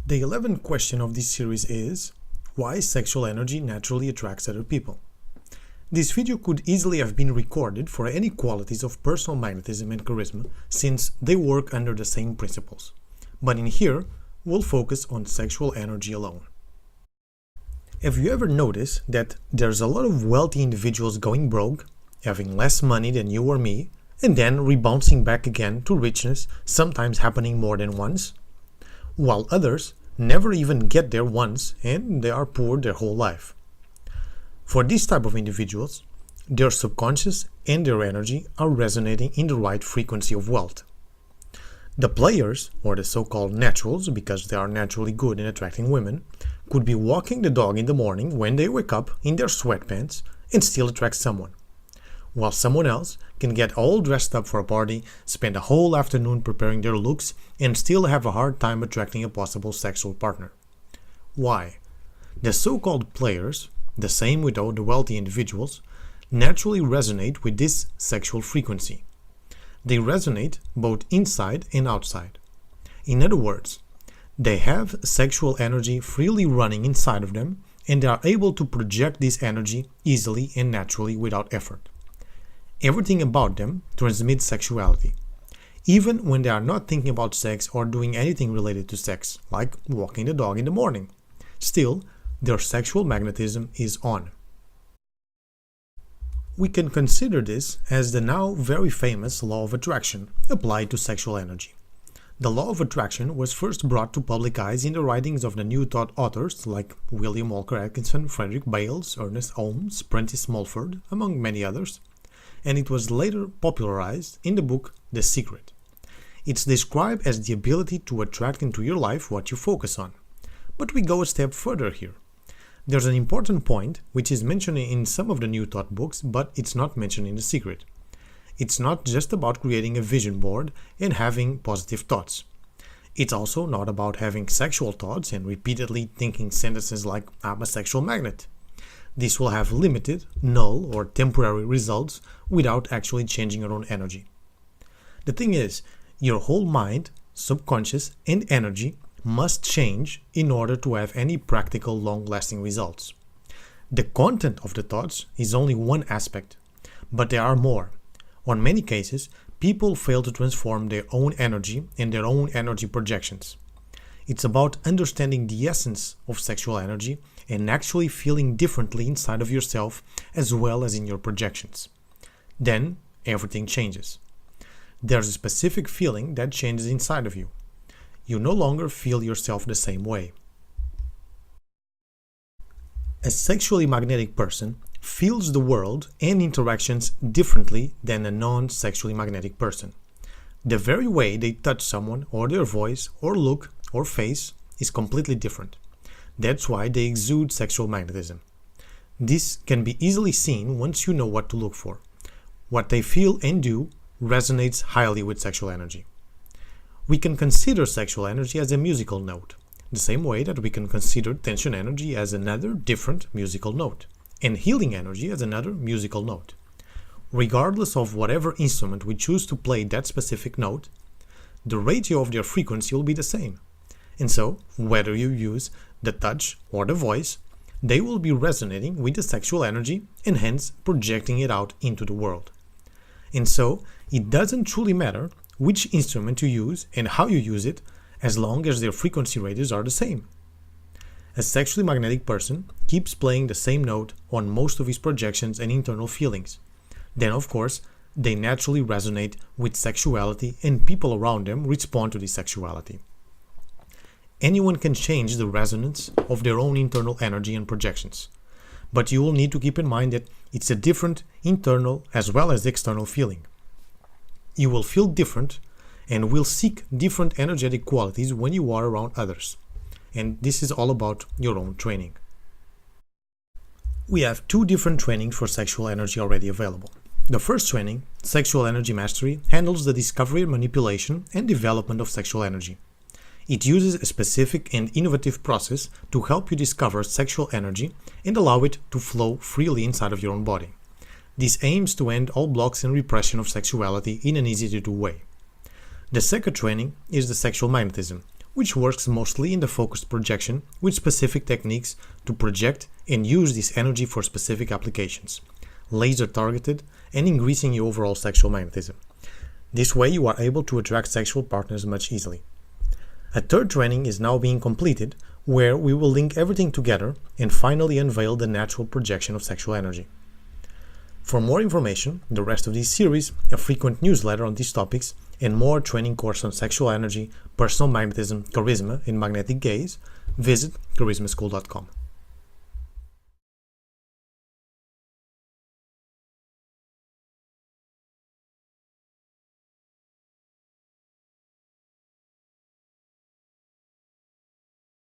The 11th question of this series is, why sexual energy naturally attracts other people? This video could easily have been recorded for any qualities of personal magnetism and charisma, since they work under the same principles. But in here, we'll focus on sexual energy alone. Have you ever noticed that there's a lot of wealthy individuals going broke, having less money than you or me, and then rebounding back again to richness, sometimes happening more than once? While others never even get there once and they are poor their whole life. For this type of individuals, their subconscious and their energy are resonating in the right frequency of wealth. The players, or the so-called naturals, because they are naturally good in attracting women, could be walking the dog in the morning when they wake up in their sweatpants and still attract someone, while someone else can get all dressed up for a party, spend a whole afternoon preparing their looks, and still have a hard time attracting a possible sexual partner. Why? The so-called players, the same with all the wealthy individuals, naturally resonate with this sexual frequency. They resonate both inside and outside. In other words, they have sexual energy freely running inside of them, and they are able to project this energy easily and naturally without effort. Everything about them transmits sexuality, even when they are not thinking about sex or doing anything related to sex, like walking the dog in the morning. Still, their sexual magnetism is on. We can consider this as the now very famous law of attraction applied to sexual energy. The law of attraction was first brought to public eyes in the writings of the New Thought authors like William Walker Atkinson, Frederick Bales, Ernest Holmes, Prentice Mulford, among many others, and it was later popularized in the book The Secret. It's described as the ability to attract into your life what you focus on. But we go a step further here. There's an important point which is mentioned in some of the New Thought books, but it's not mentioned in The Secret. It's not just about creating a vision board and having positive thoughts. It's also not about having sexual thoughts and repeatedly thinking sentences like, "I'm a sexual magnet." This will have limited, null, or temporary results without actually changing your own energy. The thing is, your whole mind, subconscious, and energy must change in order to have any practical long-lasting results. The content of the thoughts is only one aspect, but there are more. On many cases, people fail to transform their own energy and their own energy projections. It's about understanding the essence of sexual energy and actually feeling differently inside of yourself as well as in your projections. Then everything changes. There's a specific feeling that changes inside of you. You no longer feel yourself the same way. A sexually magnetic person feels the world and interactions differently than a non-sexually magnetic person. The very way they touch someone, or their voice, or look, or face is completely different. That's why they exude sexual magnetism. This can be easily seen once you know what to look for. What they feel and do resonates highly with sexual energy. We can consider sexual energy as a musical note, the same way that we can consider tension energy as another different musical note, and healing energy as another musical note. Regardless of whatever instrument we choose to play that specific note, the ratio of their frequency will be the same. And so, whether you use the touch or the voice, they will be resonating with the sexual energy and hence projecting it out into the world. And so, it doesn't truly matter which instrument you use and how you use it, as long as their frequency ratios are the same. A sexually magnetic person keeps playing the same note on most of his projections and internal feelings. Then, of course, they naturally resonate with sexuality and people around them respond to this sexuality. Anyone can change the resonance of their own internal energy and projections, but you will need to keep in mind that it's a different internal as well as external feeling. You will feel different and will seek different energetic qualities when you are around others. And this is all about your own training. We have two different trainings for sexual energy already available. The first training, Sexual Energy Mastery, handles the discovery, manipulation, and development of sexual energy. It uses a specific and innovative process to help you discover sexual energy and allow it to flow freely inside of your own body. This aims to end all blocks and repression of sexuality in an easy-to-do way. The second training is the Sexual Magnetism, which works mostly in the focused projection with specific techniques to project and use this energy for specific applications, laser targeted and increasing your overall sexual magnetism. This way you are able to attract sexual partners much easily. A third training is now being completed, where we will link everything together and finally unveil the natural projection of sexual energy. For more information, the rest of this series, a frequent newsletter on these topics, and more training course on sexual energy, personal magnetism, charisma, and magnetic gaze, visit charismaschool.com.